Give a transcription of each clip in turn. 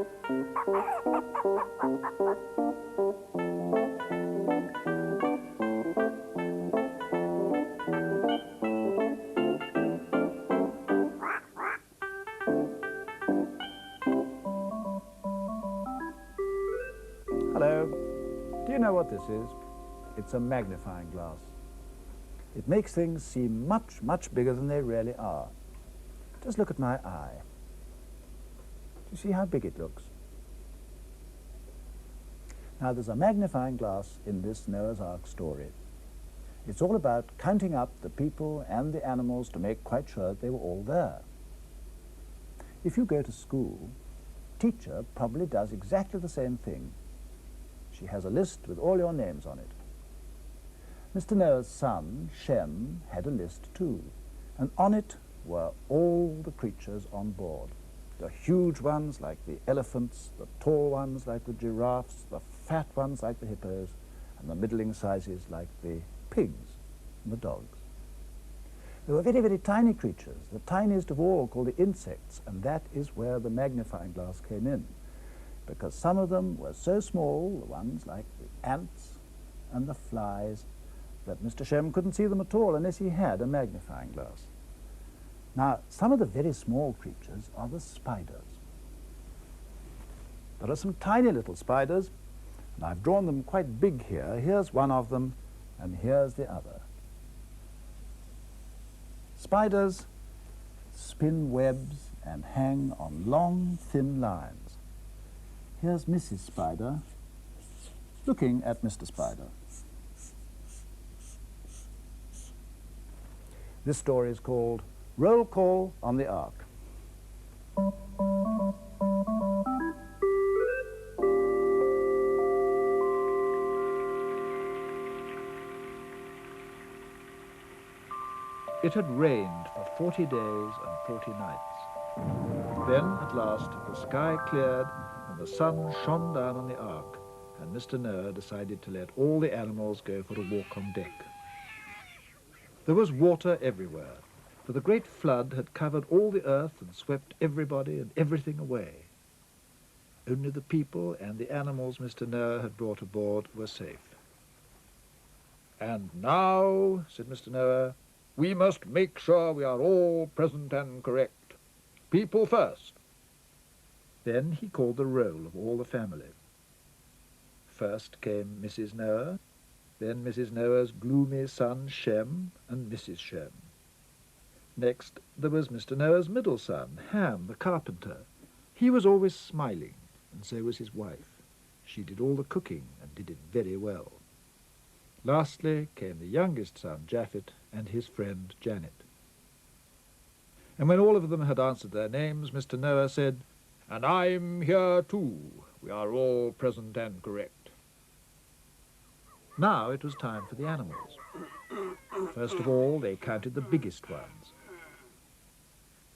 Hello. Do you know what this is? It's a magnifying glass. It makes things seem much, much bigger than they really are. Just look at my eye. Do you see how big it looks? Now, there's a magnifying glass in this Noah's Ark story. It's all about counting up the people and the animals to make quite sure that they were all there. If you go to school, teacher probably does exactly the same thing. She has a list with all your names on it. Mr. Noah's son, Shem, had a list too, and on it were all the creatures on board. The huge ones like the elephants, the tall ones like the giraffes, the fat ones like the hippos, and the middling sizes like the pigs and the dogs. There were very, very tiny creatures, the tiniest of all called the insects, and that is where the magnifying glass came in, because some of them were so small, the ones like the ants and the flies, that Mr. Shem couldn't see them at all unless he had a magnifying glass. Now, some of the very small creatures are the spiders. There are some tiny little spiders, and I've drawn them quite big here. Here's one of them, and here's the other. Spiders spin webs and hang on long, thin lines. Here's Mrs. Spider looking at Mr. Spider. This story is called Roll Call on the Ark. It had rained for 40 days and 40 nights. Then, at last, the sky cleared and the sun shone down on the Ark, and Mr. Noah decided to let all the animals go for a walk on deck. There was water everywhere, for the great flood had covered all the earth and swept everybody and everything away. Only the people and the animals Mr. Noah had brought aboard were safe. "And now," said Mr. Noah, "we must make sure we are all present and correct. People first." Then he called the roll of all the family. First came Mrs. Noah, then Mrs. Noah's gloomy son Shem and Mrs. Shem. Next there was Mr. Noah's middle son, Ham, the carpenter. He was always smiling, and so was his wife. She did all the cooking and did it very well. Lastly came the youngest son, Japhet, and his friend Janet. And when all of them had answered their names, Mr. Noah said, "And I'm here too. We are all present and correct." Now it was time for the animals. First of all, they counted the biggest ones.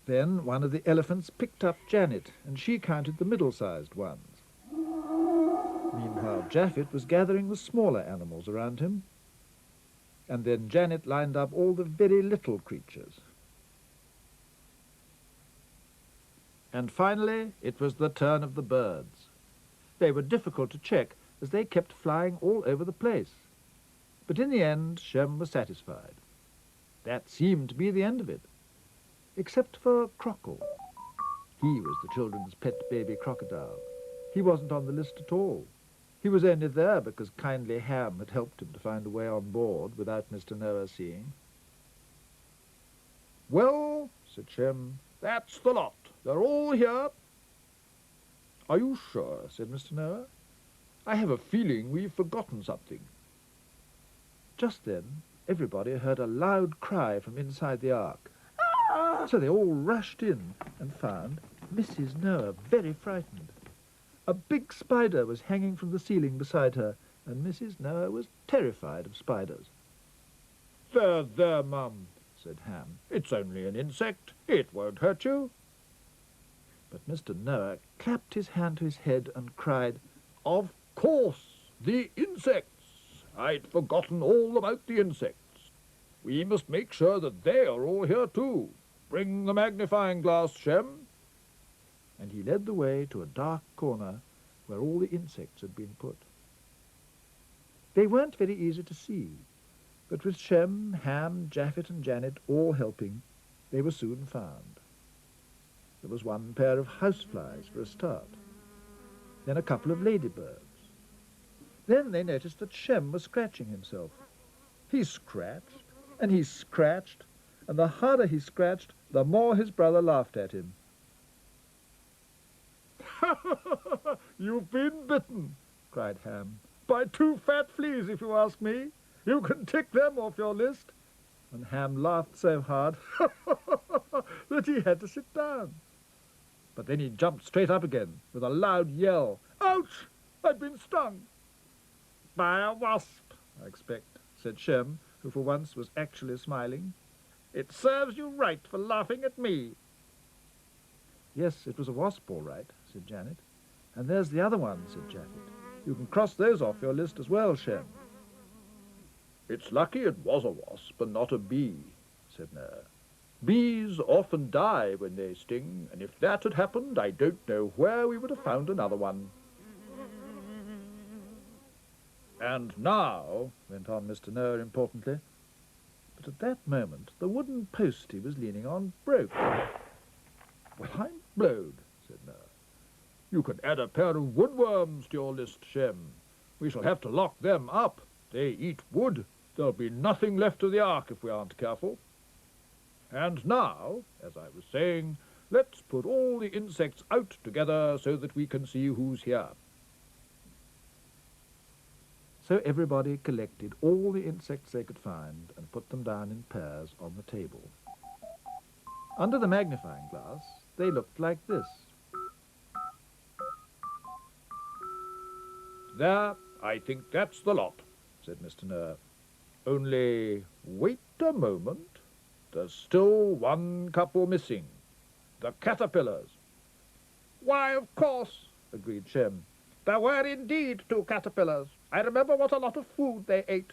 Then one of the elephants picked up Janet, and she counted the middle-sized ones. Meanwhile, Japhet was gathering the smaller animals around him. And then Janet lined up all the very little creatures. And finally, it was the turn of the birds. They were difficult to check, as they kept flying all over the place. But in the end, Shem was satisfied. That seemed to be the end of it, except for Crockle. He was the children's pet baby crocodile. He wasn't on the list at all. He was only there because kindly Ham had helped him to find a way on board without Mr. Noah seeing. "Well," said Shem, "that's the lot. They're all here." "Are you sure?" said Mr. Noah. "I have a feeling we've forgotten something." Just then, everybody heard a loud cry from inside the Ark. So they all rushed in and found Mrs. Noah very frightened. A big spider was hanging from the ceiling beside her, and Mrs. Noah was terrified of spiders. There, Mum," said Ham. "It's only an insect. It won't hurt you." But Mr. Noah clapped his hand to his head and cried, "Of course, the insects! I'd forgotten all about the insects. We must make sure that they are all here too. Bring the magnifying glass, Shem." and he led the way to a dark corner where all the insects had been put. They weren't very easy to see, but with Shem, Ham, Japheth and Janet all helping, they were soon found. There was one pair of houseflies for a start, then a couple of ladybirds. Then they noticed that Shem was scratching himself. He scratched, and the harder he scratched, the more his brother laughed at him. "You've been bitten," cried Ham, "by 2 fat fleas, if you ask me. You can tick them off your list." And Ham laughed so hard that he had to sit down. But then he jumped straight up again with a loud yell. "Ouch! I've been stung." "By a wasp, I expect," said Shem, who for once was actually smiling. "It serves you right for laughing at me." "Yes, it was a wasp, all right," said Janet. "And there's the other one," said Japheth. "You can cross those off your list as well, Shem." "It's lucky it was a wasp and not a bee," said Noah. "Bees often die when they sting, and if that had happened, I don't know where we would have found another one." "And now," went on Mr. Noah importantly, but at that moment the wooden post he was leaning on broke. "Well, I'm blowed," said Noah. "You can add a pair of woodworms to your list, Shem. We shall have to lock them up. They eat wood. There'll be nothing left of the Ark if we aren't careful. And now, as I was saying, let's put all the insects out together so that we can see who's here." So everybody collected all the insects they could find and put them down in pairs on the table. Under the magnifying glass, they looked like this. "There, I think that's the lot," said Mr. Noah. "Only wait a moment. There's still one couple missing. The caterpillars." "Why, of course," agreed Shem. "There were indeed 2 caterpillars. I remember what a lot of food they ate."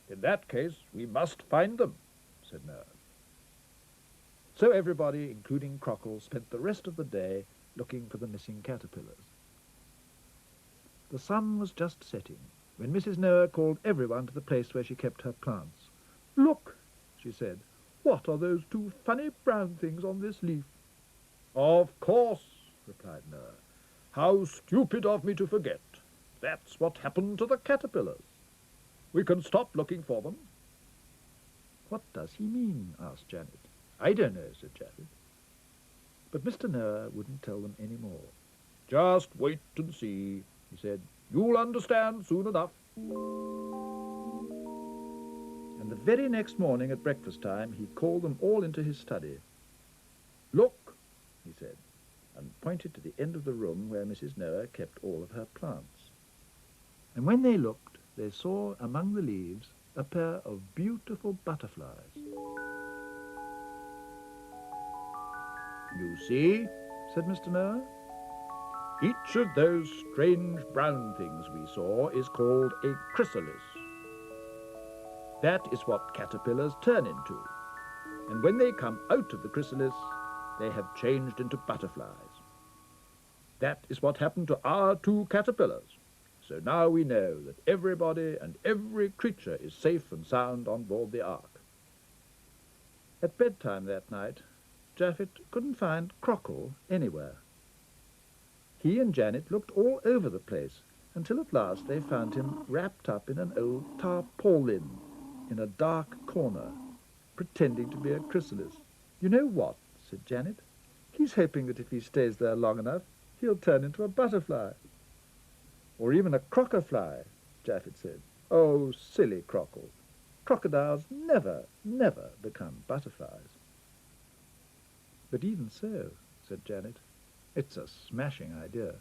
"In that case, we must find them," said Noah. So everybody, including Crockle, spent the rest of the day looking for the missing caterpillars. The sun was just setting when Mrs. Noah called everyone to the place where she kept her plants. "Look," she said, "what are those 2 funny brown things on this leaf?" "Of course," replied Noah. "How stupid of me to forget. That's what happened to the caterpillars. We can stop looking for them." "What does he mean?" asked Janet. "I don't know," said Japheth. But Mr. Noah wouldn't tell them any more. "Just wait and see," he said. "You'll understand soon enough." And the very next morning at breakfast time he called them all into his study. "Look," he said, and pointed to the end of the room where Mrs. Noah kept all of her plants. And when they looked, they saw among the leaves a pair of beautiful butterflies. "You see," said Mr. Noah, "each of those strange brown things we saw is called a chrysalis. That is what caterpillars turn into, and when they come out of the chrysalis, they have changed into butterflies. That is what happened to our 2 caterpillars. So now we know that everybody and every creature is safe and sound on board the Ark." At bedtime that night, Japheth couldn't find Crockle anywhere. He and Janet looked all over the place until at last they found him wrapped up in an old tarpaulin in a dark corner, pretending to be a chrysalis. "You know what?" said Janet. "He's hoping that if he stays there long enough, he'll turn into a butterfly." "Or even a crocofly," Japheth said. "Oh, silly Crockle. Crocodiles never, never become butterflies." "But even so," said Janet, "it's a smashing idea."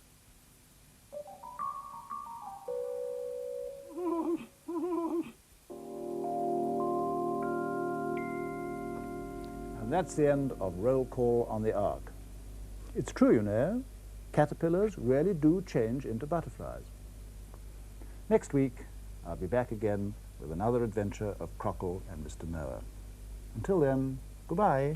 And that's the end of Roll Call on the Ark. It's true, you know, caterpillars really do change into butterflies. Next week, I'll be back again with another adventure of Crockle and Mr. Noah. Until then, goodbye.